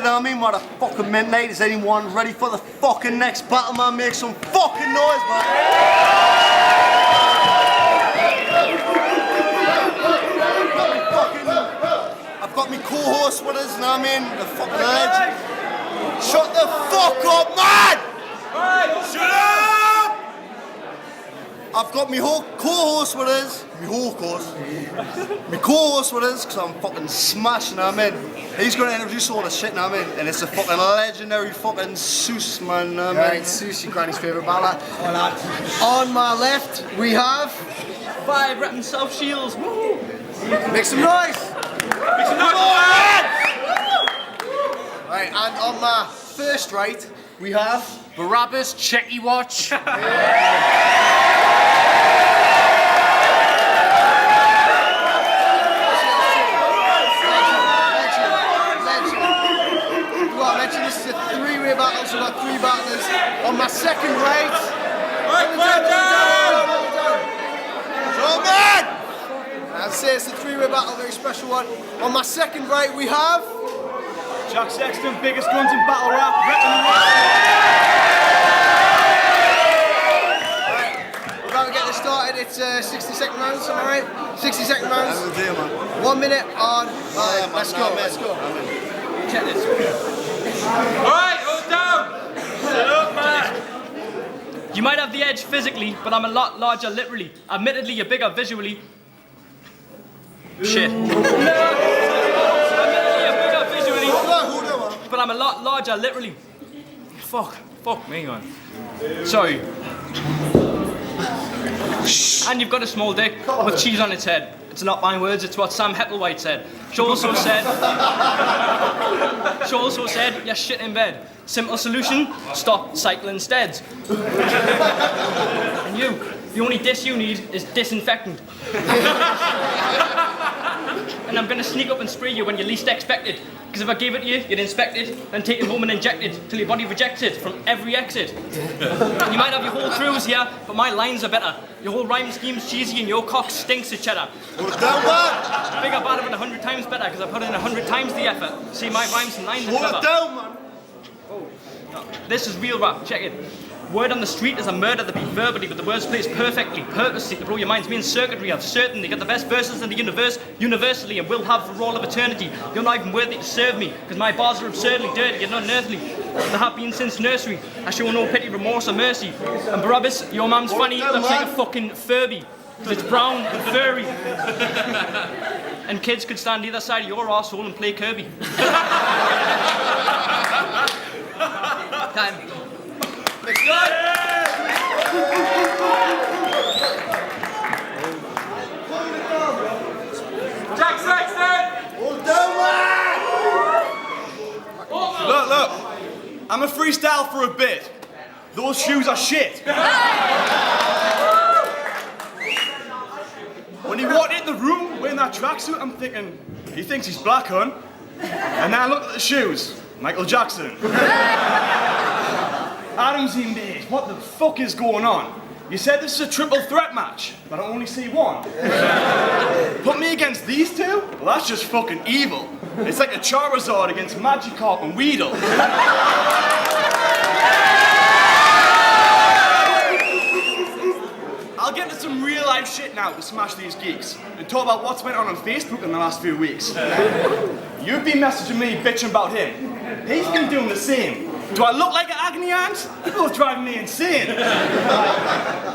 you know what I mean? What a fucking mint, mate. Is anyone ready for the fucking next battle, man? Make some fucking noise, man. I've got me co-host with us, you know what I mean? The fucking legend. Shut the fuck up, man! Shut up! I've got me co-host with us. Me co-host with us, because I'm fucking smashing, you know what I mean? He's going to introduce all the shit, you know what I mean? And it's a fucking legendary fucking Seuss, man, you know what I mean? Right, Seuss, your granny's favourite baller. On my left, we have... 5 repping South Shields, woo! Make some noise! Make some noise! Right, and on my first right, we have... Barrabus, Checkywatch. This is a three-way battle, so we've got 3 battlers. On my second right... As I say, it's a 3-way battle, very special one. On my second right, we have... Jack Sexton, biggest guns in battle rap, We're about to get this started. It's 60-second rounds, am I right? 60-second rounds. 1 minute on. Let's go. Check this. Alright, hold down! Sit up, man! You might have the edge physically, but I'm a lot larger literally. Admittedly, you're bigger visually. Shit. Admittedly, you're bigger visually, but I'm a lot larger literally. Fuck me, man. Sorry. And you've got a small dick with cheese on its head. It's not my words, it's what Sam Hepplewhite said. She also said, you're shit in bed. Simple solution, stop cycling steads. And you, the only diss you need is disinfectant. And I'm gonna sneak up and spray you when you least expect it. Because if I gave it to you, you'd inspect it, then take it home and inject it, till your body rejects it from every exit. You might have your whole crews here, but my lines are better. Your whole rhyme scheme's cheesy and your cock stinks of cheddar. Bigger, badder, and 100 times better, because I put in 100 times the effort. See, my rhymes and lines are clever. Hold it down, man. Oh, no. This is real rap, check it. Word on the street is a murder that beat verbally, but the words placed perfectly, purposely to blow your minds. Me and circuitry have certainly got the best verses in the universe, universally, and will have for all of eternity. You're not even worthy to serve me, because my bars are absurdly dirty, you're not unearthly. They have been since nursery. I show no pity, remorse, or mercy. And Barrabus, your mum's funny, looks like a fucking Furby. Because it's brown and furry. And kids could stand either side of your arsehole and play Kirby. Time. Next one. Jack Sexton! Hold down, man! Look, I'm a freestyle for a bit. Those shoes are shit. When he walked in the room wearing that tracksuit, I'm thinking, he thinks he's black, hun. And then I look at the shoes, Michael Jackson. Adams he made, what the fuck is going on? You said this is a triple threat match, but I only see one. Put me against these two? Well, that's just fucking evil. It's like a Charizard against Magikarp and Weedle. I'll get into some real life shit now to smash these geeks and talk about what's went on Facebook in the last few weeks. You've been messaging me bitching about him. He's been doing the same. Do I look like an agony aunt? You're both driving me insane.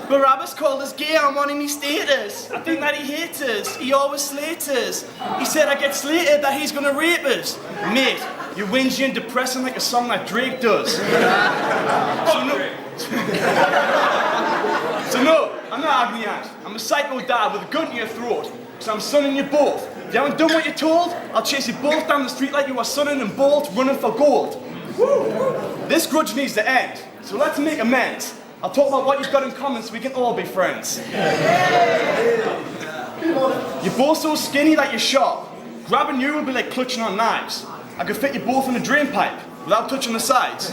Barrabus called us gay on one of me status. I think that he hates us. He always slates us. He said I get slated that he's gonna rape us. Mate, you're whingy and depressing like a song that Drake does. So no, I'm not agony aunt. I'm a psycho dad with a gun to your throat. So I'm sunning you both. If you haven't done what you're told, I'll chase you both down the street like you were sunning and bolt running for gold. This grudge needs to end, so let's make amends. I'll talk about what you've got in common so we can all be friends. You're both so skinny that you're sharp. Grabbing you would be like clutching on knives. I could fit you both in a drain pipe without touching the sides.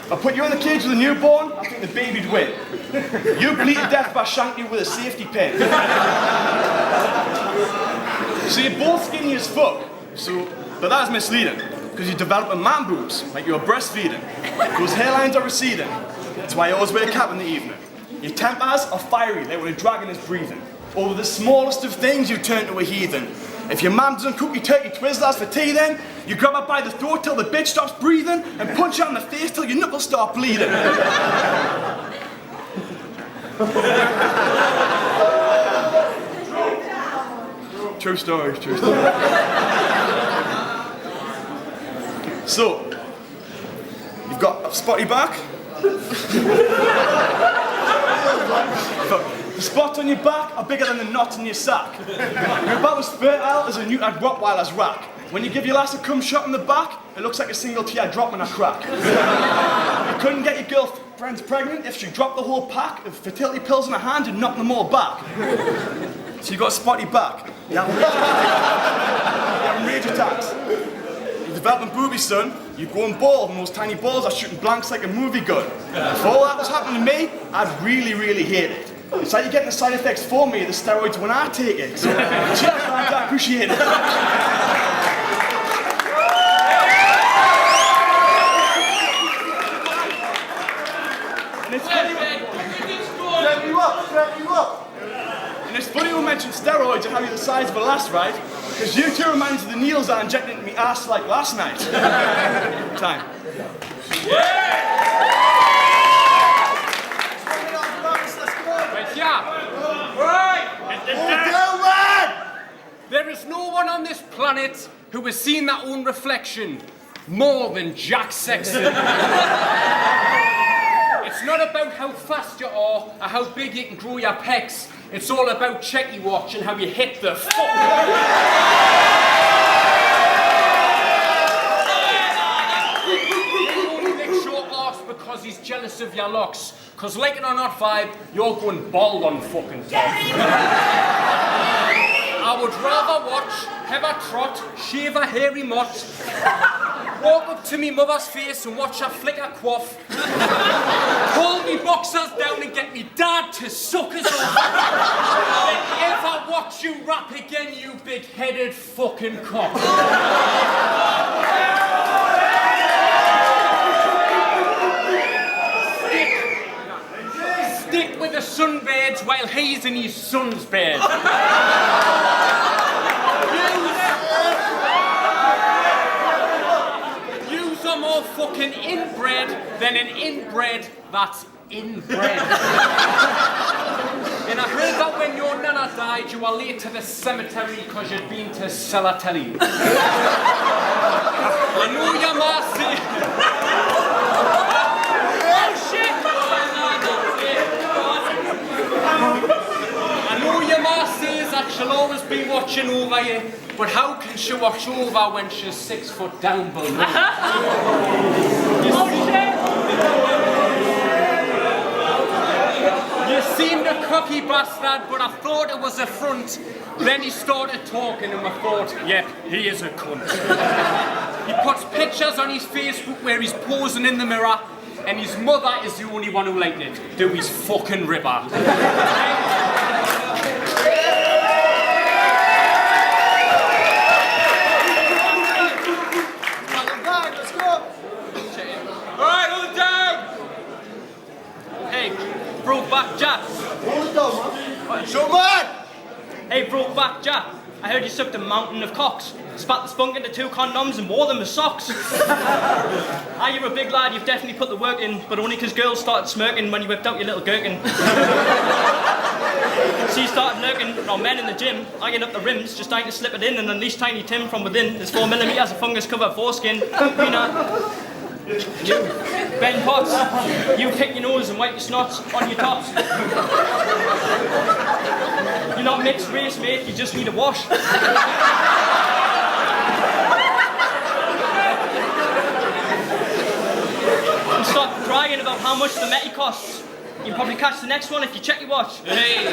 I'll put you in the cage with a newborn, I think the baby'd win. You bleed to death by shanking you with a safety pin. So you're both skinny as fuck, so But that is misleading, because you're developing man boobs, like you're breastfeeding. Those hairlines are receding. That's why I always wear a cap in the evening. Your tempers are fiery, like when a dragon is breathing. Over the smallest of things, you turn to a heathen. If your mum doesn't cook you turkey Twizzlers for tea then, you grab her by the throat till the bitch stops breathing and punch her in the face till your knuckles start bleeding. True story, true story. So, you've got a spotty back. The spots on your back are bigger than the knots in your sack. You're about as fertile as a neutered Rottweiler's rack. When you give your lass a cum shot in the back, it looks like a single tear drop in a crack. You couldn't get your girlfriend pregnant if she dropped the whole pack of fertility pills in her hand and knocked them all back. So you got a spotty back. You have rage attacks. You're developing boobies, son. You're going bald, and those tiny balls are shooting blanks like a movie gun. If all that was happening to me, I'd really, really hate it. It's like you're getting the side effects for me, the steroids, when I take it. So, cheers, man, I appreciate it. And it's funny And it's funny you mentioned steroids and how you're the size of a lass, right? Because you two remind me of the needles I injected into me ass like last night. Time. There is no one on this planet who has seen their own reflection more than Jack Sexton. It's not about how fast you are or how big you can grow your pecs. It's all about Checkywatch and how you hit the fuck. You only lick your arse because he's jealous of your locks. Cause like it or not, Vibe, you're going bald on fucking top. I would rather watch, have a trot, shave a hairy mott, walk up to me mother's face and watch her flick her quaff, pull me boxers down and get me dad to suck us off, then ever watch you rap again, you big-headed fucking cock. Stick with the sunbeds while he's in his son's bed. Yous are more fucking inbred than an inbred that's inbred. And I heard that when your nana died, you were late to the cemetery because you'd been to Selatelli. I know your ma said... Oh shit! I know your ma says that she'll always be watching over you, but how can she watch over when she's 6 foot down below? Oh shit! You seemed a cocky bastard, but I thought it was a front. Then he started talking and I thought, yep, he is a cunt. He puts pictures on his Facebook where he's posing in the mirror, and his mother is the only one who liked it. Do his fucking ripper. Alright, hold it down! Hey, Brokeback Jack. Hold it down, man. Show man! Hey, Brokeback Jack. I heard you sucked a mountain of cocks, spat the spunk into 2 condoms and wore them as socks. Ah, you're a big lad, you've definitely put the work in, but only because girls started smirking when you whipped out your little gherkin. So you started lurking around men in the gym, eyeing up the rims, just trying to slip it in and unleash Tiny Tim from within. There's 4mm of fungus-covered foreskin. You, Ben Potts, you pick your nose and wipe your snots on your tops. You're not mixed race, mate, you just need a wash. And stop crying about how much the Metty costs. You can probably catch the next one if you check your watch. Hey!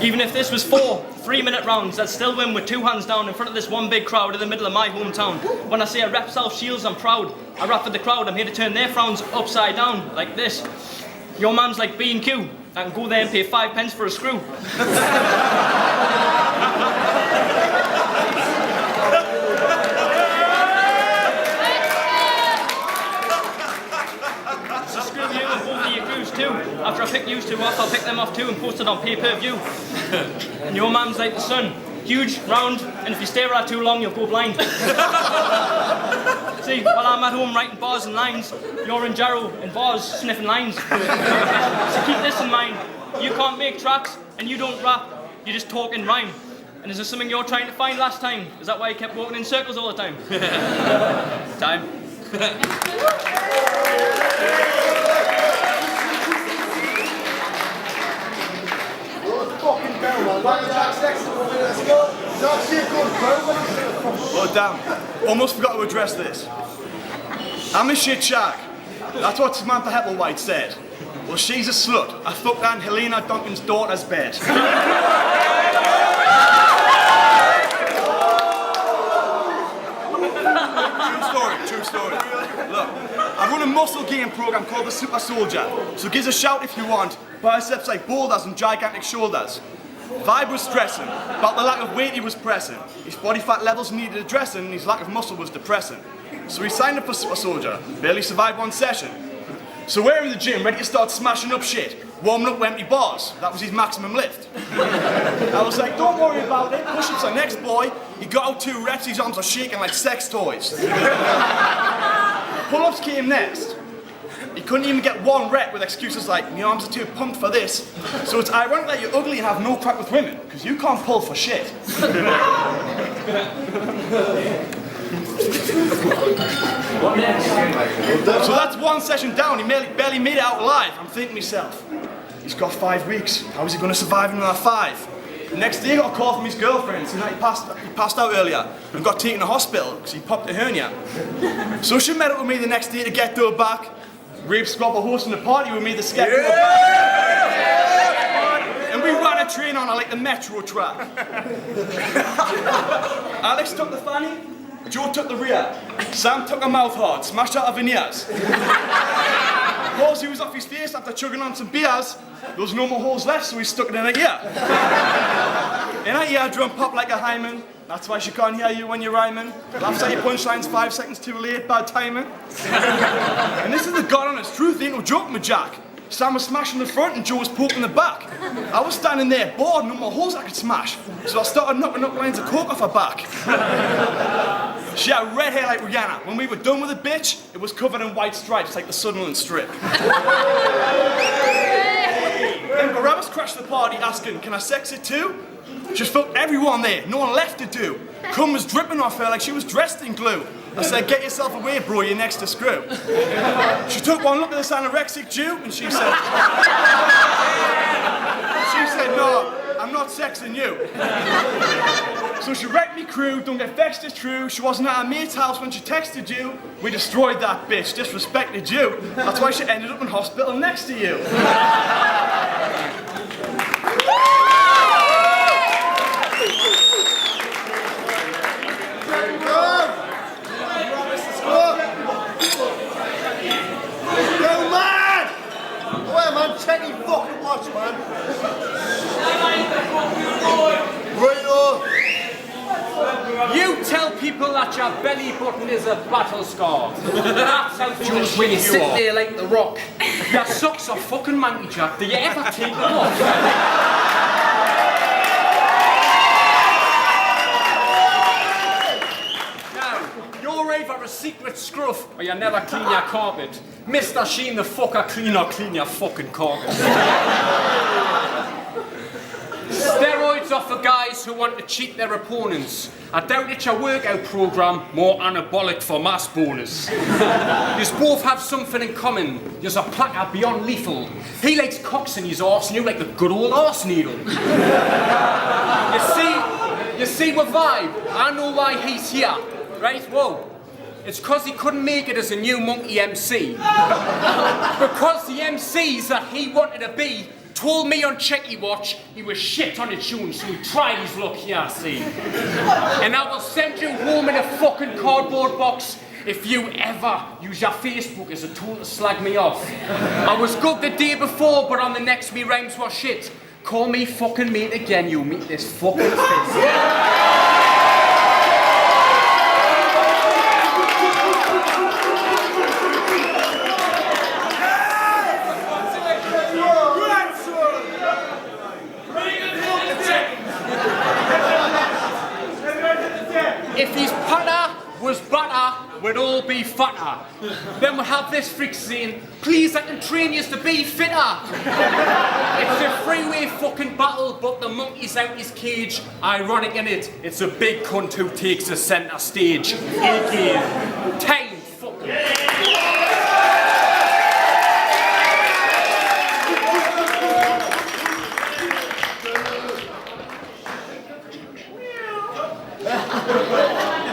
Even if this was 4 3-minute rounds, I'd still win with 2 hands down in front of this one big crowd in the middle of my hometown. When I say I rep South Shields, I'm proud. I rap for the crowd, I'm here to turn their frowns upside down, like this. Your man's like B&Q. I can go there and pay 5 pence for a screw. two off, I'll pick them off too and post it on pay-per-view. And your mum's like the sun. Huge, round, and if you stare at her too long, you'll go blind. See, while I'm at home writing bars and lines, you're in Jarrow in bars sniffing lines. So keep this in mind. You can't make tracks, and you don't rap. You just talk in rhyme. And is there something you're trying to find last time? Is that why you kept walking in circles all the time? Time. Oh damn, almost forgot to address this. I'm a shit shag. That's what Samantha Hepplewhite said. Well, she's a slut. I fucked Aunt Helena Duncan's daughter's bed. True story. Look, I run a muscle gain program called the Super Soldier, so give us a shout if you want. Biceps like boulders and gigantic shoulders. Vibe was stressing about the lack of weight he was pressing. His body fat levels needed addressing and his lack of muscle was depressing. So he signed up for Super Soldier, barely survived one session. So we're in the gym, ready to start smashing up shit. Warming up with empty bars, that was his maximum lift. I was like, don't worry about it, push-ups are next, boy. He got out 2 reps, his arms are shaking like sex toys. Pull-ups came next. He couldn't even get 1 rep with excuses like, my arms are too pumped for this. So it's ironic that you're ugly and have no crack with women, because you can't pull for shit. So that's 1 session down, he barely made it out alive. I'm thinking to myself, he's got 5 weeks, how is he going to survive another 5? The next day, I got a call from his girlfriend saying that he passed out earlier and got taken to hospital because he popped a hernia. So she met up with me the next day to get her back. Rape Squad were hosting a party with me, the Skeptic were back. And we ran a train on her like the metro track. Alex took the fanny, Joe took the rear, Sam took a mouth hard, smashed out her veneers. Halsey was off his face after chugging on some beers. There was no more holes left, so he stuck it in her ear. In her ear, drum pop like a hymen. That's why she can't hear you when you're rhyming. Laughs at your punchlines 5 seconds too late, bad timing. And this is the God honest truth, ain't no joking with Jack. Sam was smashing the front and Joe was poking the back. I was standing there bored, no more holes I could smash. So I started knocking up lines of coke off her back. She had red hair like Rihanna. When we were done with the bitch, it was covered in white stripes like the Sunderland strip. Then Barrabus crashed the party asking, can I sex it too? She felt everyone there, no one left to do. Cum was dripping off her like she was dressed in glue. I said, get yourself away, bro, you're next to screw. She took 1 look at this anorexic Jew and she said, no, I'm not sexing you. So she wrecked me crew, don't get vexed, it's true. She wasn't at her mate's house when she texted you. We destroyed that bitch, disrespected you. That's why she ended up in hospital next to you. Checkywatch, man. You tell people that your belly button is a battle scar. That's how foolish when you sit there like the Rock. Your socks are fucking manky, Jack. Do you ever take them off? You're either a secret scruff or you never clean your carpet. Mr. Sheen the fucker cleaner, clean your fucking carpet. Steroids are for guys who want to cheat their opponents. I doubt it's your workout program, more anabolic for mass boners. Yous both have something in common. You're a placker beyond lethal. He likes cocks in his arse and you like the good old arse needle. You see with Vibe, I know why he's here. Right? Whoa. It's because he couldn't make it as a new monkey MC. Because the MCs that he wanted to be told me on Checkywatch he was shit on his tunes, so he tried his luck here, see. And I will send you home in a fucking cardboard box if you ever use your Facebook as a tool to slag me off. I was good the day before, but on the next me rhymes were shit. Call me fucking mate again, you meet this fucking fist. patter was batter, we'd all be fatter. Then we'd have this freak saying, please I can train you to be fitter. It's a freeway fucking battle, but the monkey's out his cage. Ironic in it, it's a big cunt who takes the centre stage. A.k.a. time fucking.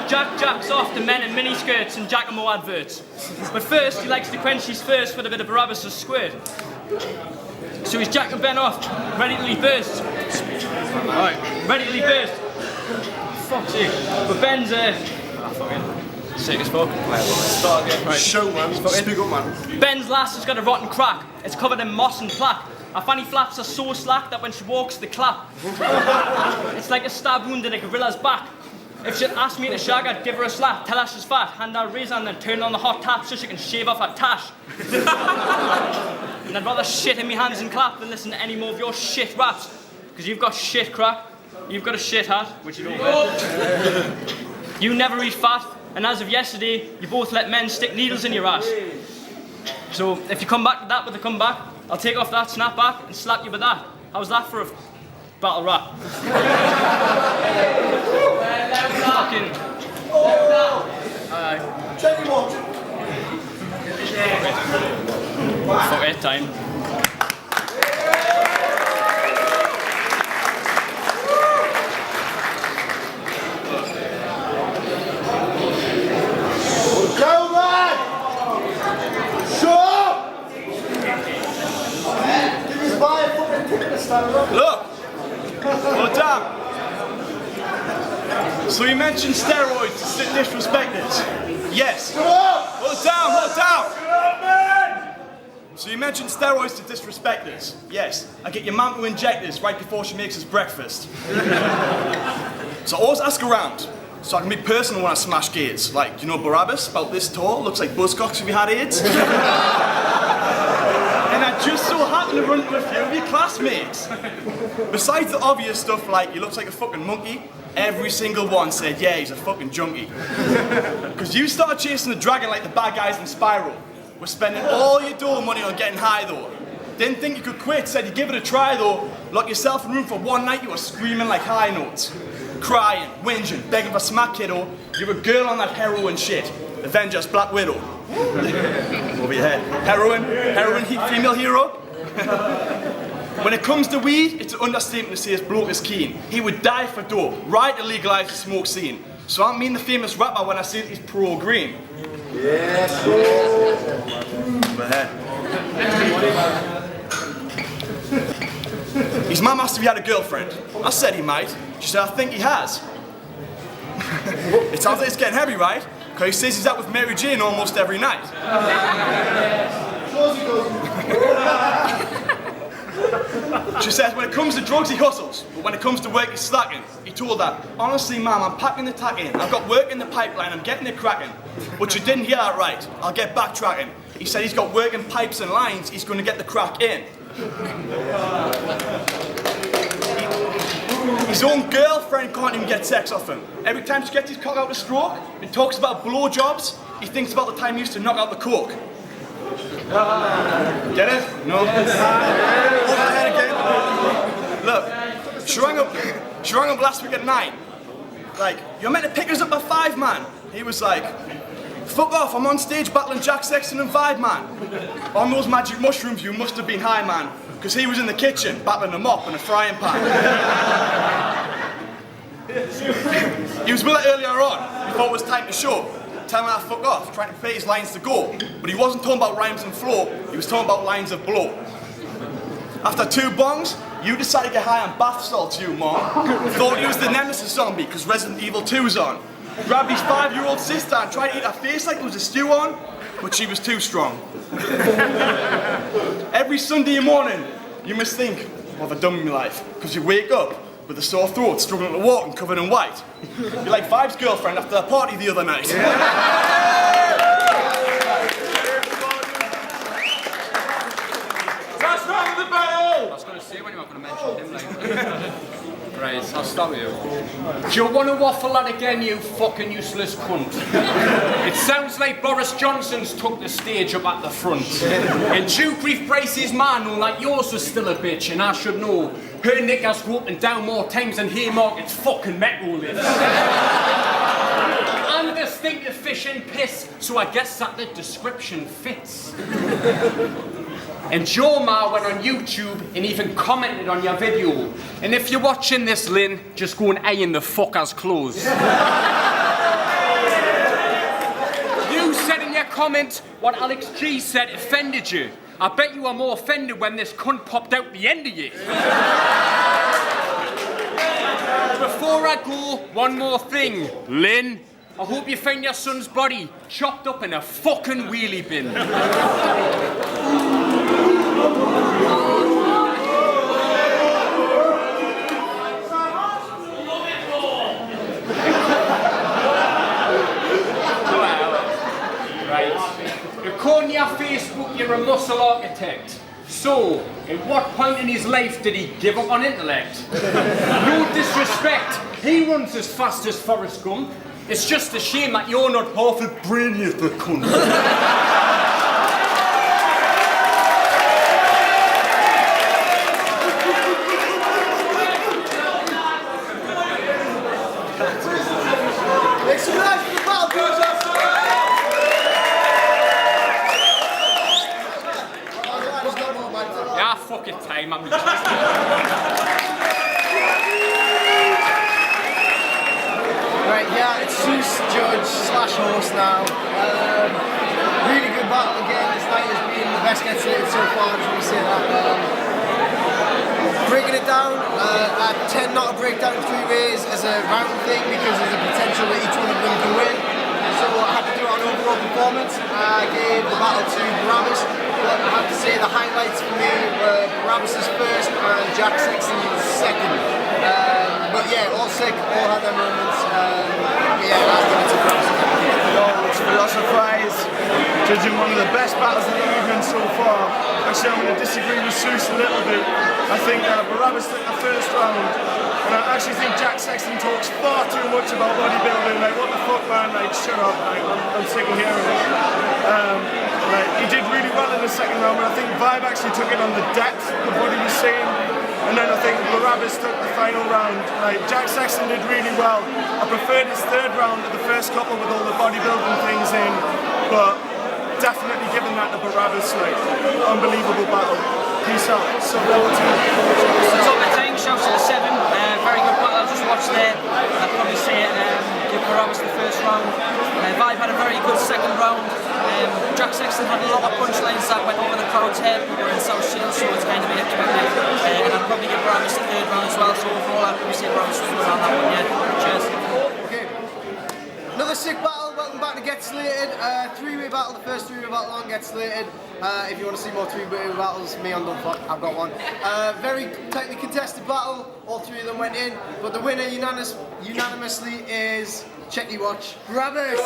Jack jacks off to men in miniskirts and Giacomo adverts. But first, he likes to quench his thirst with a bit of Barrabus' squirt. So he's jacking Ben off, ready till he bursts. Alright, ready till he bursts. Fuck's sake. But Ben's, fucking sick as fuck. Start again. Right. Show, man. Speak up, man. Ben's lass has got a rotten crack. It's covered in moss and plaque. Her fanny flaps are so slack that when she walks, they clap. It's like a stab wound in a gorilla's back. If she'd ask me to shag, I'd give her a slap, tell her she's fat, hand her a razor and then turn on the hot tap so she can shave off her tash. And I'd rather shit in me hands and clap than listen to any more of your shit raps. Because you've got shit crack, you've got a shit hat, which you don't wear. You never eat fat, and as of yesterday, you both let men stick needles in your ass. So if you come back to that with a comeback, I'll take off that snapback and slap you with that. How's that for a battle rap? Fucking. Checkywatch. Fuck it, time. Go, man! Shut up! Give me a fucking ticket to stand up. Look! Hold down. So you mentioned steroids to disrespectors? Yes. Hold down, hold down! So you mentioned steroids to disrespectors? Yes. I get your mum to inject this right before she makes us breakfast. So I always ask around, so I can be personal when I smash gates. Like, you know Barrabus, about this tall, looks like Buzzcocks if he had AIDS? And I just so happen to run into a few of your classmates. Besides the obvious stuff like, he looks like a fucking monkey, every single one said, yeah, he's a fucking junkie. Because you started chasing the dragon like the bad guys in Spiral. We're spending all your dough money on getting high though. Didn't think you could quit, said you'd give it a try though. Lock yourself in a room for one night, you were screaming like high notes. Crying, whinging, begging for smack kiddo. You're a girl on that heroin shit. Avengers, Black Widow. Over your head. Heroin, female hero. When it comes to weed, it's an understatement to say his bloke is keen. He would die for dope, right to legalise the smoke scene. So I mean the famous rapper when I say that he's pro-green. Yes, Over head. His mum asked if he had a girlfriend. I said he might. She said, I think he has. It sounds like it's getting heavy, right? Because he says he's out with Mary Jane almost every night. She says when it comes to drugs he hustles, but when it comes to work he's slacking. He told her, honestly ma'am, I'm packing the tack in. I've got work in the pipeline, I'm getting it cracking. But you didn't hear that right. I'll get backtracking. He said he's got work in pipes and lines, he's going to get the crack in. His own girlfriend can't even get sex off him. Every time she gets his cock out to stroke and talks about blowjobs, he thinks about the time he used to knock out the coke. Get it? No? Over the head again. Look, she rang up last week at 9. Like, you're meant to pick us up at 5, man. He was like, fuck off, I'm on stage battling Jack Sexton and Vibe, man. On those magic mushrooms, you must have been high, man. Because he was in the kitchen, battling a mop and a frying pan. He was with it earlier on, before it was time to show. Telling her to fuck off, trying to play his lines to go. But he wasn't talking about rhymes and flow, he was talking about lines of blow. After 2 bongs, you decided to get high on bath salts, you mom. Thought he was the Nemesis zombie, because Resident Evil 2's on. Grabbed his 5-year-old sister and tried to eat her face like there was a stew on, but she was too strong. Every Sunday morning, you must think, what have I done with my life? Because you wake up with a sore throat, struggling to walk and covered in white. You're like Vibe's girlfriend after a party the other night. That's not the battle! I was going to say when you were going to mention him, like. Right, I'll start with you. Do you want to waffle that again, you fucking useless cunt? It sounds like Boris Johnson's took the stage up at the front. And Duke Grief Brace's man, like yours was still a bitch, and I should know. Her knickers go up and down more times than Haymarket's fucking metal lifts. And the stink of fish and piss, so I guess that the description fits. And your ma went on YouTube and even commented on your video. And if you're watching this, Lynn, just go and iron the fucker's clothes. You said in your comment what Alex G said offended you. I bet you were more offended when this cunt popped out the end of you. Before I go, one more thing. Lynn, I hope you find your son's body chopped up in a fucking wheelie bin. According to your Facebook, you're a muscle architect. So, at what point in his life did he give up on intellect? No disrespect, he runs as fast as Forrest Gump. It's just a shame that you're not half as brainy as the cunt. Yeah, fuck it, time. I'm Right, yeah, it's Zeus, judge / host now. Really good battle again. This night has been the best gets laid so far, I just want to say that. Breaking it down, I tend not to break down 3 ways as a round thing because there's a potential that each one of them can win. So I had to do it on overall performance. I gave the battle to Barrabus. But I have to say the highlights for me were Barrabus' first and Jack Sexton's second. But yeah, all sick, all had their moments. Yeah, I'll give it to Barrabus. It's Philosophize, judging one of the best battles of the evening so far. Actually, I'm going to disagree with Zeus a little bit. I think Barrabus took the first round, and I actually think Jack Sexton talks far too much about bodybuilding. Like, what the fuck, man? Like, shut up. Like, I'm sick of hearing it. Like, he did really well in the second round, but I think Vibe actually took it on the depth of what he was saying. And then I think Barrabus took the final round. Like, Jack Sexton did really well. I preferred his third round to the first couple with all the bodybuilding things in, but definitely giving that to Barrabus. Like, unbelievable battle. Peace out. So well to Top of 10, shouts to the 7. Very good battle I just watched there. I'd probably say give Barrabus the first round. Vibe had a very good second round. Jack Sexton had a lot of punchlines that went over the crowd's head, but we're in South Shields, so it's kind of be expected. And I'd probably give Barrabus the third round as well, so overall I'd probably say Barrabus was on that one, yeah. Cheers. Okay. Another sick battle, welcome back to Get Slated. 3-way battle, the first 3-way battle on Get Slated. If you want to see more 3-way battles, me on Don't Fuck, I've got one. Very tightly contested battle, all 3 of them went in, but the winner unanimously is Checkywatch. Barrabus!